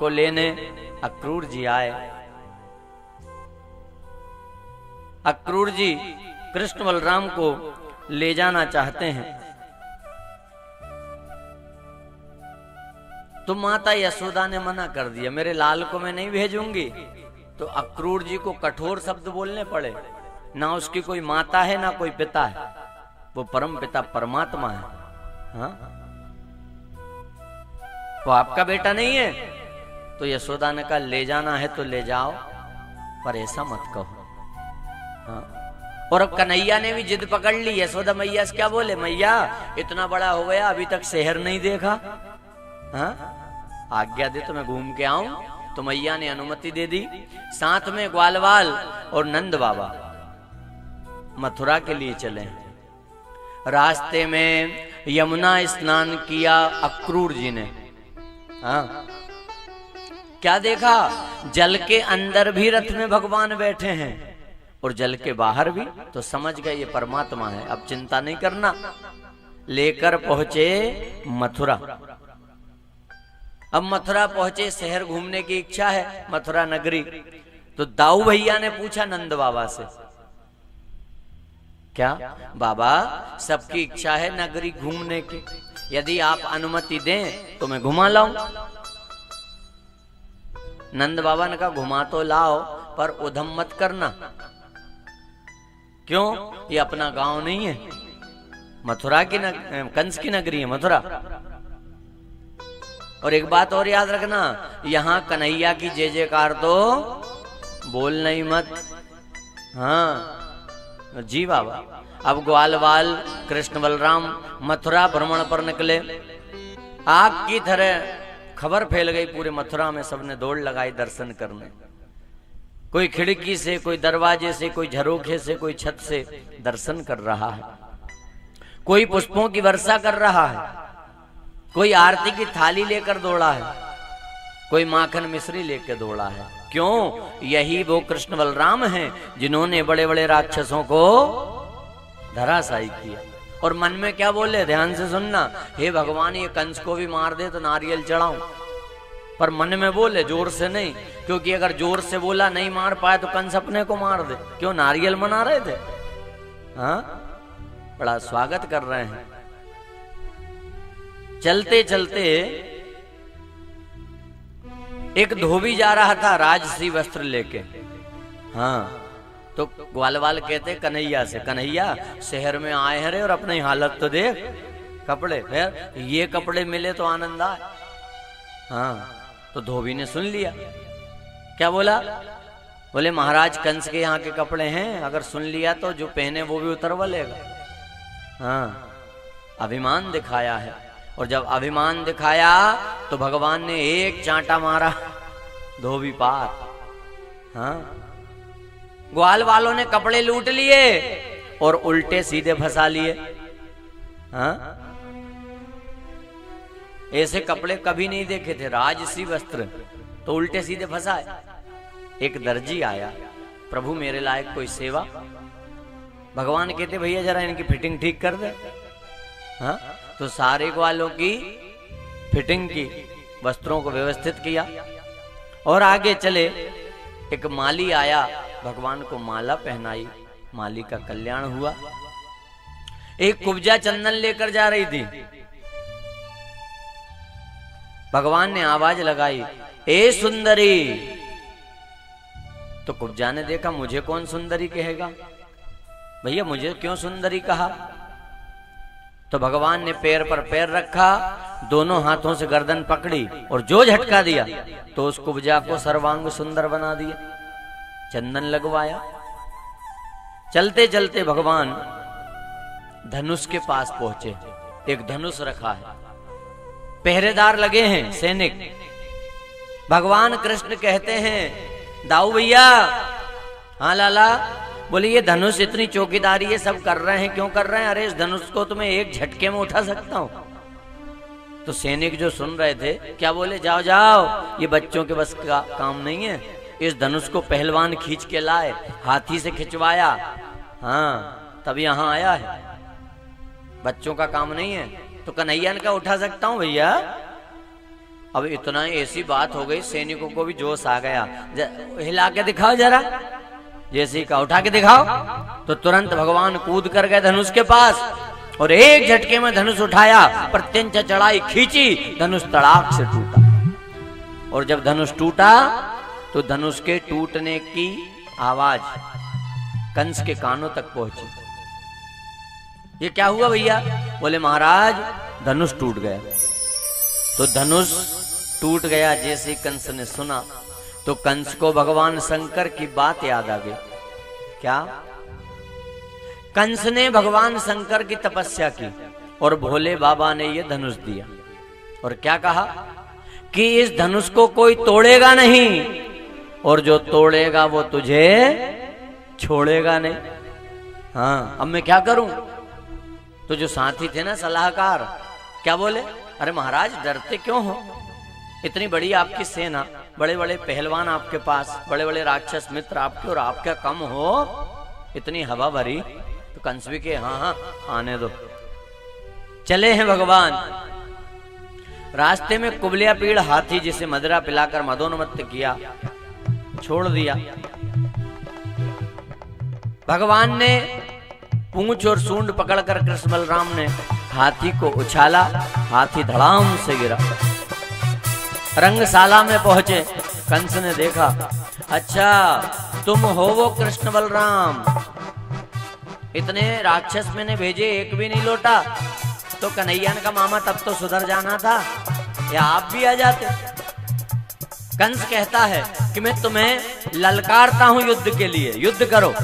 को लेने अक्रूर जी आए। अक्रूर जी कृष्ण बलराम को ले जाना चाहते हैं, तो माता यशोदा ने मना कर दिया, मेरे लाल को मैं नहीं भेजूंगी। तो अक्रूर जी को कठोर शब्द बोलने पड़े, ना उसकी कोई माता है ना कोई पिता है, वो परम पिता परमात्मा है। हाँ, वो आपका बेटा नहीं है। तो यशोदा ने कहा ले जाना है तो ले जाओ, पर ऐसा मत कहो। हाँ? और अब कन्हैया ने भी जिद पकड़ ली। यशोदा मैया से क्या बोले, मैया इतना बड़ा हो गया अभी तक शहर नहीं देखा, हाँ? आज्ञा दे तो मैं घूम के आऊं। तो मैया ने अनुमति दे दी। साथ में ग्वालवाल और नंद बाबा मथुरा के लिए चले। रास्ते में यमुना स्नान किया अक्रूर जी ने। हाँ, क्या देखा, जल के अंदर भी रथ में भगवान बैठे हैं और जल के बाहर भी। तो समझ गए ये परमात्मा है, अब चिंता नहीं करना। लेकर पहुंचे मथुरा। अब मथुरा पहुंचे, शहर घूमने की इच्छा है, मथुरा नगरी। तो दाऊ भैया ने पूछा नंद बाबा से, क्या बाबा सबकी इच्छा है नगरी घूमने की, यदि आप अनुमति दें तो मैं घुमा लाऊं। नंद बाबा ने कहा घुमा तो लाओ, पर उधम मत करना। क्यों, ये अपना गांव नहीं है, मथुरा की कंस की नगरी है मथुरा। और एक बात और याद रखना, यहां कन्हैया की जय जयकार तो बोल नहीं मत। हाँ जी बाबा। अब ग्वालवाल कृष्ण बलराम मथुरा भ्रमण पर निकले। आग की तरह खबर फैल गई पूरे मथुरा में, सबने दौड़ लगाई दर्शन करने। कोई खिड़की से, कोई दरवाजे से, कोई झरोखे से, कोई छत से दर्शन कर रहा है, कोई पुष्पों की वर्षा कर रहा है, कोई आरती की थाली लेकर दौड़ा है, कोई माखन मिश्री लेकर दौड़ा है। क्यों, यही वो कृष्ण बलराम हैं जिन्होंने बड़े बड़े राक्षसों को धराशायी किया। और मन में क्या बोले, ध्यान से सुनना, हे भगवान ये कंस को भी मार दे तो नारियल चढ़ाऊं। पर मन में बोले, जोर से नहीं, क्योंकि अगर जोर से बोला नहीं मार पाए तो कंस अपने को मार दे। क्यों, नारियल मना रहे थे। हाँ, बड़ा स्वागत कर रहे हैं। चलते चलते एक धोबी जा रहा था राजसी वस्त्र लेके। हाँ, तो ग्वालवाल कहते कन्हैया से, कन्हैया शहर में आए हैं रे और अपनी हालत तो देख, कपड़े फिर ये कपड़े मिले तो आनंद आए। हाँ, तो धोबी ने सुन लिया। क्या बोला, बोले महाराज कंस के यहाँ के कपड़े हैं, अगर सुन लिया तो जो पहने वो भी उतरवा लेगा। हाँ, अभिमान दिखाया है। और जब अभिमान दिखाया तो भगवान ने एक चांटा मारा, धोबी पार। हाँ, ग्वाल वालों ने कपड़े लूट लिए और उल्टे सीधे फंसा लिए। हाँ, ऐसे कपड़े कभी नहीं देखे थे, राजसी वस्त्र, तो उल्टे सीधे फंसाए। एक दर्जी आया, प्रभु मेरे लायक कोई सेवा। भगवान कहते भैया जरा इनकी फिटिंग ठीक कर दे। हाँ, तो सारे ग्वालों की फिटिंग की, वस्त्रों को व्यवस्थित किया और आगे चले। एक माली आया, भगवान को माला पहनाई, माली का कल्याण हुआ। एक कुब्जा चंदन लेकर जा रही थी, भगवान ने आवाज लगाई, ए सुंदरी। तो कुब्जा ने देखा मुझे कौन सुंदरी कहेगा, भैया मुझे क्यों सुंदरी कहा। तो भगवान ने पैर पर पैर रखा, दोनों हाथों से गर्दन पकड़ी और जो झटका दिया तो उस कुब्जा को सर्वांग सुंदर बना दिया, चंदन लगवाया। चलते चलते भगवान धनुष के पास पहुंचे। एक धनुष रखा है, पहरेदार लगे हैं, सैनिक। भगवान कृष्ण कहते हैं दाऊ भैया। हाँ लाला। बोले ये धनुष इतनी चौकीदारी ये सब कर रहे हैं, क्यों कर रहे हैं। अरे इस धनुष को तो मैं एक झटके में उठा सकता हूं। तो सैनिक जो सुन रहे थे क्या बोले, जाओ जाओ, ये बच्चों के बस का काम नहीं है। इस धनुष को पहलवान खींच के लाए, हाथी से खिंचवाया, हाँ तब यहां आया है, बच्चों का काम नहीं है। तो कन्हैया ने कहा उठा सकता हूं भैया। अब इतना ऐसी बात हो गई, सैनिकों को भी जोश आ गया। हिला के दिखाओ जरा, जैसे ही कहा उठा के दिखाओ, तो तुरंत भगवान कूद कर गए धनुष के पास और एक झटके में धनुष उठाया, प्रत्यंचा चढ़ाई, खींची, धनुष तड़ाक से टूटा। और जब धनुष टूटा तो धनुष के टूटने की आवाज कंस के कानों तक पहुंची। ये क्या हुआ भैया? बोले महाराज धनुष टूट गया। तो धनुष टूट गया जैसे कंस ने सुना तो कंस को भगवान शंकर की बात याद आ गई। क्या? कंस ने भगवान शंकर की तपस्या की और भोले बाबा ने यह धनुष दिया और क्या कहा कि इस धनुष को कोई तोड़ेगा नहीं और जो तोड़ेगा वो तुझे छोड़ेगा नहीं। हाँ, अब मैं क्या करूं? तो जो साथी थे ना सलाहकार, क्या बोले? अरे महाराज डरते क्यों हो? इतनी बड़ी आपकी सेना, बड़े बड़े पहलवान आपके पास, बड़े बड़े राक्षस मित्र आपके, और आपका कम हो इतनी हवा भरी। तो कंस भी के हाँ हाँ आने दो। चले हैं भगवान। रास्ते में कुबलिया पीड़ हाथी जिसे मदिरा पिलाकर मदोन्मत्त किया, छोड़ दिया। भगवान ने पूंछ और सूंड पकड़कर कृष्ण बलराम ने हाथी को उछाला, हाथी धड़ाम से गिरा। रंगशाला में पहुंचे, कंस ने देखा, अच्छा तुम हो वो कृष्ण बलराम, इतने राक्षस मैंने भेजे एक भी नहीं लौटा। तो कन्हैया ने कहा मामा तब तो सुधर जाना था, या आप भी आ जाते। कंस कहता है कि मैं तुम्हें ललकारता हूं युद्ध के लिए, युद्ध करो।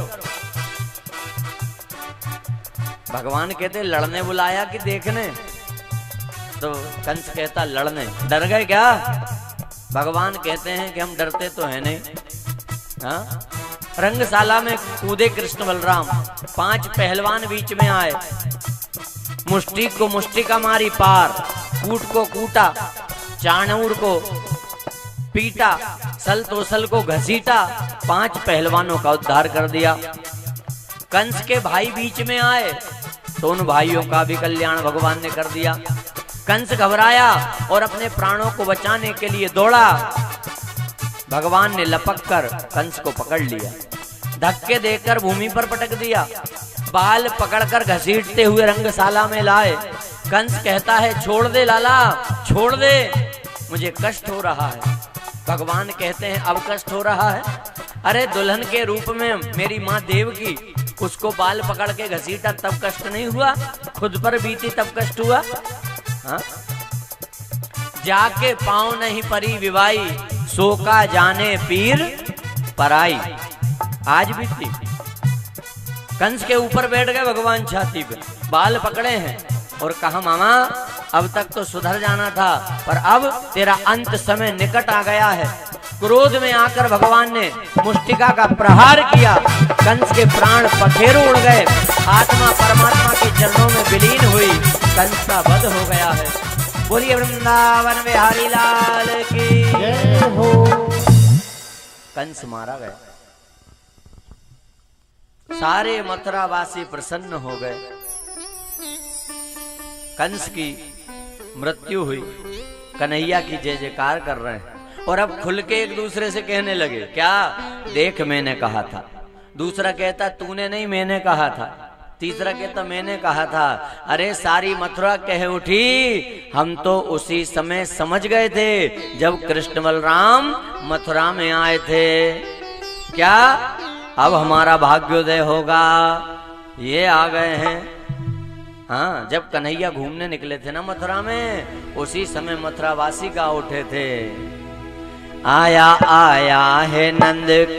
भगवान कहते लड़ने बुलाया कि देखने? तो कंस कहता लड़ने। डर गए क्या? भगवान कहते हैं कि हम डरते तो है नहीं। हाँ? रंगशाला में कूदे कृष्ण बलराम, 5 पहलवान बीच में आए, मुष्टि को मुष्टि का मारी पार, कूट को कूटा, चाणूर को पीटा, सल तोसल को घसीटा, 5 पहलवानों का उद्धार कर दिया। कंस के भाई बीच में आए तो उन भाइयों का भी कल्याण भगवान ने कर दिया। कंस घबराया और अपने प्राणों को बचाने के लिए दौड़ा। भगवान ने लपक कर कंस को पकड़ लिया, धक्के देकर भूमि पर पटक दिया, बाल पकड़कर घसीटते हुए रंगशाला में लाए। कंस कहता है छोड़ दे लाला, छोड़ दे, मुझे कष्ट हो रहा है। भगवान कहते हैं अब कष्ट हो रहा है? अरे दुल्हन के रूप में मेरी माँ देवकी, उसको बाल पकड़ के घसीटा तब कष्ट नहीं हुआ? खुद पर बीती तब कष्ट हुआ? हाँ? जाके पाँव नहीं परी विवाई, सो का जाने पीर पराई। आज भी थी। कंस के ऊपर बैठ गए भगवान छाती पे, बाल पकड़े हैं और कहा मामा अब तक तो सुधर जाना था, पर अब तेरा अंत समय निकट आ गया है। क्रोध में आकर भगवान ने मुष्टिका का प्रहार किया, कंस के प्राण पखेरु उड़ गए, आत्मा परमात्मा के चरणों में विलीन हुई, कंस का वध हो गया है। बोलिए वृंदावन बिहारी लाल की जय हो। कंस मारा गया, सारे मथुरावासी प्रसन्न हो गए। कंस की मृत्यु हुई, कन्हैया की जय जयकार कर रहे हैं और अब खुल के एक दूसरे से कहने लगे, क्या देख मैंने कहा था। दूसरा कहता तूने नहीं मैंने कहा था, तीसरा कहता मैंने कहा था। अरे सारी मथुरा कह उठी, हम तो उसी समय समझ गए थे जब कृष्ण बलराम मथुरा में आए थे। क्या अब हमारा भाग्योदय होगा? ये आ गए हैं। हाँ, जब कन्हैया घूमने निकले थे ना मथुरा में, उसी समय मथुरावासी गा उठे थे, आया आया है नंद का